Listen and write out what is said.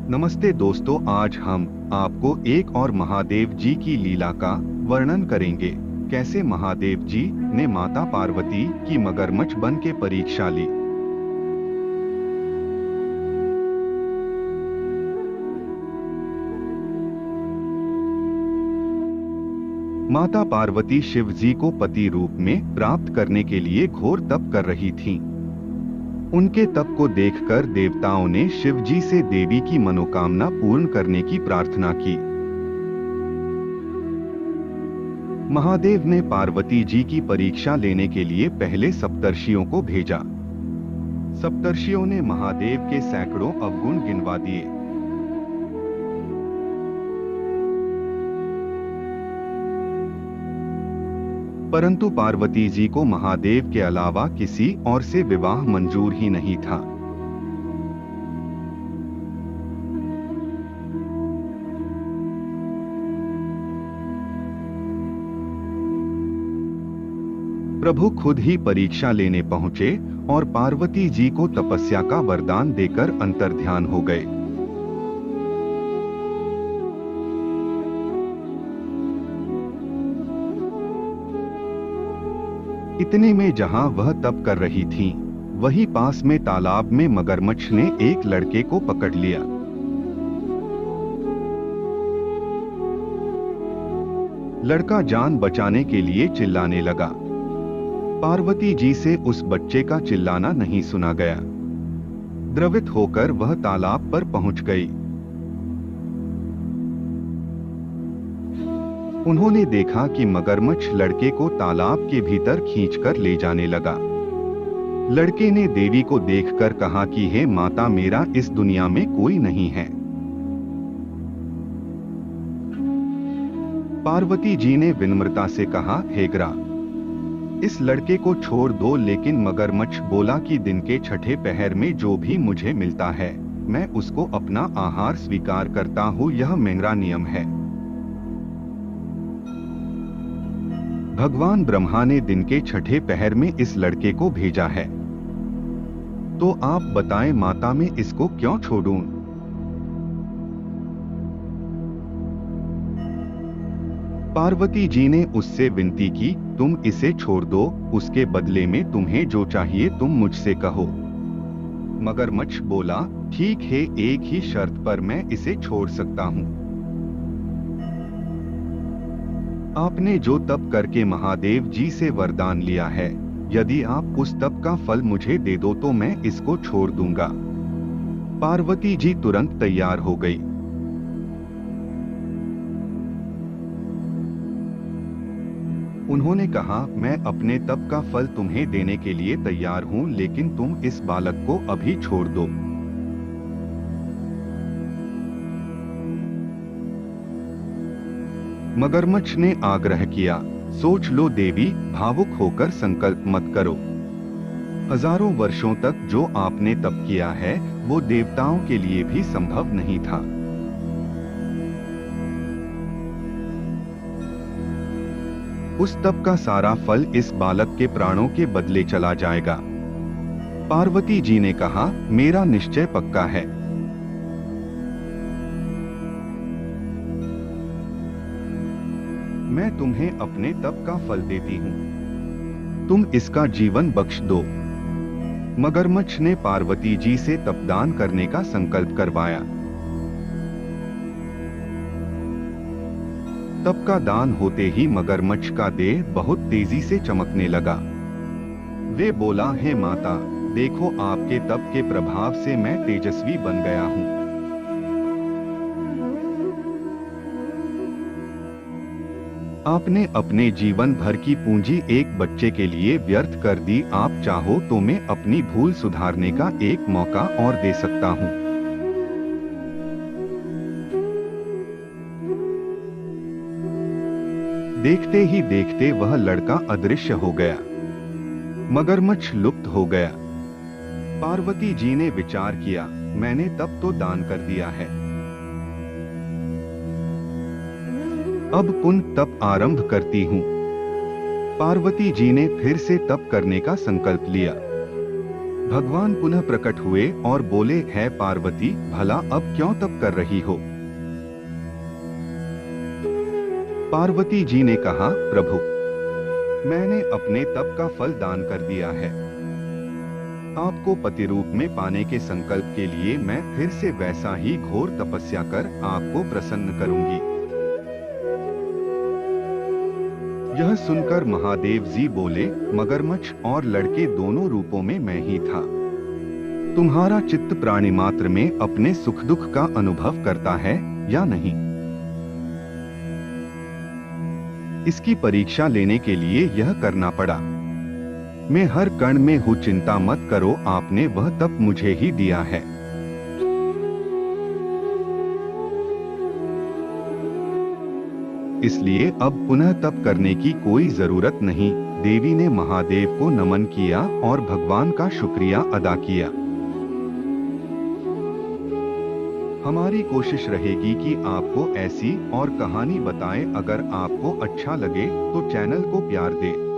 नमस्ते दोस्तों, आज हम आपको एक और महादेव जी की लीला का वर्णन करेंगे। कैसे महादेव जी ने माता पार्वती की मगरमच्छ बन के परीक्षा ली। माता पार्वती शिव जी को पति रूप में प्राप्त करने के लिए घोर तप कर रही थीं। उनके तप को देखकर देवताओं ने शिव जी से देवी की मनोकामना पूर्ण करने की प्रार्थना की। महादेव ने पार्वती जी की परीक्षा लेने के लिए पहले सप्तर्षियों को भेजा। सप्तर्षियों ने महादेव के सैकड़ों अवगुण गिनवा दिए। परंतु पार्वती जी को महादेव के अलावा किसी और से विवाह मंजूर ही नहीं था। प्रभु खुद ही परीक्षा लेने पहुंचे और पार्वती जी को तपस्या का वरदान देकर अंतर्ध्यान हो गए। इतने में जहां वह तप कर रही थीं, वहीं पास में तालाब में मगरमच्छ ने एक लड़के को पकड़ लिया। लड़का जान बचाने के लिए चिल्लाने लगा। पार्वती जी से उस बच्चे का चिल्लाना नहीं सुना गया। द्रवित होकर वह तालाब पर पहुंच गई। उन्होंने देखा कि मगरमच्छ लड़के को तालाब के भीतर खींचकर ले जाने लगा। लड़के ने देवी को देखकर कहा कि हे माता, मेरा इस दुनिया में कोई नहीं है। पार्वती जी ने विनम्रता से कहा, हे ग्रा, इस लड़के को छोड़ दो। लेकिन मगरमच्छ बोला कि दिन के छठे पहर में जो भी मुझे मिलता है, मैं उसको अपना आहार स्वीकार करता हूँ। यह मेरा नियम है। भगवान ब्रह्मा ने दिन के छठे पहर में इस लड़के को भेजा है, तो आप बताएं माता, मैं इसको क्यों छोड़ूं? पार्वती जी ने उससे विनती की, तुम इसे छोड़ दो, उसके बदले में तुम्हें जो चाहिए तुम मुझसे कहो। मगरमच्छ बोला, ठीक है, एक ही शर्त पर मैं इसे छोड़ सकता हूँ। आपने जो तप करके महादेव जी से वरदान लिया है, यदि आप उस तप का फल मुझे दे दो तो मैं इसको छोड़ दूंगा। पार्वती जी तुरंत तैयार हो गई। उन्होंने कहा, मैं अपने तप का फल तुम्हें देने के लिए तैयार हूं, लेकिन तुम इस बालक को अभी छोड़ दो। मगरमच्छ ने आग्रह किया, सोच लो देवी, भावुक होकर संकल्प मत करो। हजारों वर्षों तक जो आपने तप किया है, वो देवताओं के लिए भी संभव नहीं था। उस तप का सारा फल इस बालक के प्राणों के बदले चला जाएगा। पार्वती जी ने कहा, मेरा निश्चय पक्का है। मैं तुम्हें अपने तप का फल देती हूँ, तुम इसका जीवन बख्श दो। मगरमच्छ ने पार्वती जी से तपदान करने का संकल्प करवाया। तप का दान होते ही मगरमच्छ का देह बहुत तेजी से चमकने लगा। वे बोला, हे माता, देखो आपके तप के प्रभाव से मैं तेजस्वी बन गया हूँ। आपने अपने जीवन भर की पूंजी एक बच्चे के लिए व्यर्थ कर दी। आप चाहो तो मैं अपनी भूल सुधारने का एक मौका और दे सकता हूँ। देखते ही देखते वह लड़का अदृश्य हो गया। मगरमच्छ लुप्त हो गया। पार्वती जी ने विचार किया, मैंने तप तो दान कर दिया है, अब पुनः तप आरंभ करती हूँ। पार्वती जी ने फिर से तप करने का संकल्प लिया। भगवान पुनः प्रकट हुए और बोले, है पार्वती, भला अब क्यों तप कर रही हो? पार्वती जी ने कहा, प्रभु, मैंने अपने तप का फल दान कर दिया है। आपको पति रूप में पाने के संकल्प के लिए मैं फिर से वैसा ही घोर तपस्या कर आपको प्रसन्न करूंगी। यह सुनकर महादेव जी बोले, मगरमच्छ और लड़के दोनों रूपों में मैं ही था। तुम्हारा चित्त प्राणी मात्र में अपने सुख दुख का अनुभव करता है या नहीं? इसकी परीक्षा लेने के लिए यह करना पड़ा। मैं हर कण में हूँ, चिंता मत करो, आपने वह तप मुझे ही दिया है। इसलिए अब पुनः तप करने की कोई जरूरत नहीं। देवी ने महादेव को नमन किया और भगवान का शुक्रिया अदा किया। हमारी कोशिश रहेगी कि आपको ऐसी और कहानी बताएं। अगर आपको अच्छा लगे तो चैनल को प्यार दें।